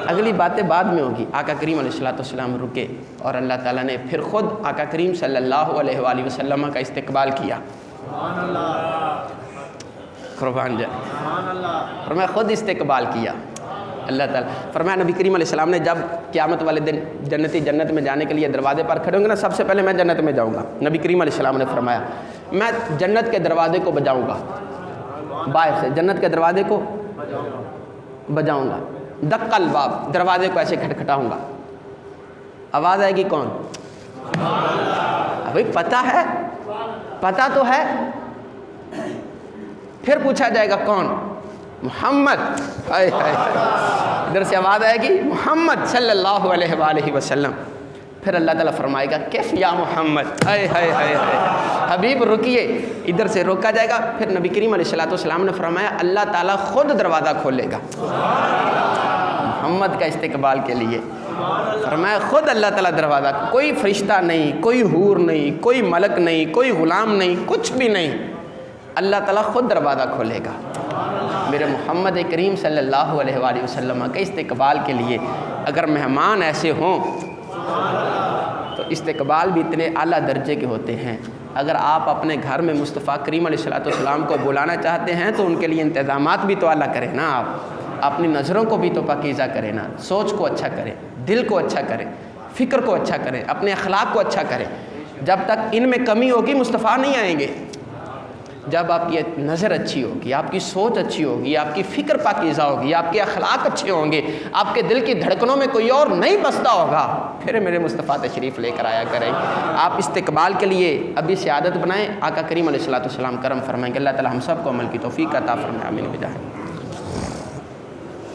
اگلی باتیں بعد میں ہوگی. آقا کریم علیہ السلام رکے اور اللہ تعالیٰ نے پھر خود آقا کریم صلی اللہ علیہ وآلہ وسلم کا استقبال کیا. قربان جائے. فرمایا خود استقبال کیا اللہ تعالیٰ. فرمایا نبی کریم علیہ السلام نے جب قیامت والے دن جنتی جنت میں جانے کے لیے دروازے پر کھڑے ہوں گے نا, سب سے پہلے میں جنت میں جاؤں گا. نبی کریم علیہ السلام نے فرمایا میں جنت کے دروازے کو بجاؤں گا, باہر سے جنت کے دروازے کو بجاؤں گا. دق الباب, دروازے کو ایسے کھٹکھٹاؤں گا, آواز آئے گی کون؟ ابھی پتہ ہے, پتہ تو ہے. پھر پوچھا جائے گا کون؟ محمد. ہائے ہائے, ادھر سے آواز آئے گی محمد صلی اللہ علیہ وآلہ وسلم. پھر اللہ تعالیٰ فرمائے گا کیف یا محمد. ہائے ہائے ہائے ہائے, حبیب رکیے. ادھر سے روکا جائے گا. پھر نبی کریم علیہ السلام نے فرمایا اللہ تعالیٰ خود دروازہ کھولے گا محمد کا استقبال کے لیے. فرمایا خود اللہ تعالیٰ دروازہ, کوئی فرشتہ نہیں, کوئی حور نہیں, کوئی ملک نہیں, کوئی غلام نہیں, کچھ بھی نہیں, اللہ تعالیٰ خود دروازہ کھولے گا. میرے محمد کریم صلی اللہ علیہ وآلہ وسلم کے استقبال کے لیے اگر مہمان ایسے ہوں تو استقبال بھی اتنے اعلیٰ درجے کے ہوتے ہیں۔ اگر آپ اپنے گھر میں مصطفیٰ کریم علیہ الصلوۃ والسلام کو بلانا چاہتے ہیں تو ان کے لیے انتظامات بھی تو اعلیٰ کریں نا، آپ اپنی نظروں کو بھی تو پاکیزہ کریں نا، سوچ کو اچھا کریں، دل کو اچھا کریں، فکر کو اچھا کریں، اپنے اخلاق کو اچھا کریں۔ جب تک ان میں کمی ہوگی مصطفیٰ نہیں آئیں گے۔ جب آپ کی نظر اچھی ہوگی، آپ کی سوچ اچھی ہوگی، آپ کی فکر پاکیزہ ہوگی، آپ کے اخلاق اچھے ہوں گے، آپ کے دل کی دھڑکنوں میں کوئی اور نہیں بستا ہوگا، پھر میرے مصطفیٰ تشریف لے کر آیا کریں۔ آپ استقبال کے لیے ابھی سے عادت بنائیں۔ آقا کریم علیہ الصلوۃ والسلام کرم فرمائیں کہ اللہ تعالی ہم سب کو عمل کی توفیق عطا فرمائے، آمین بجاہ۔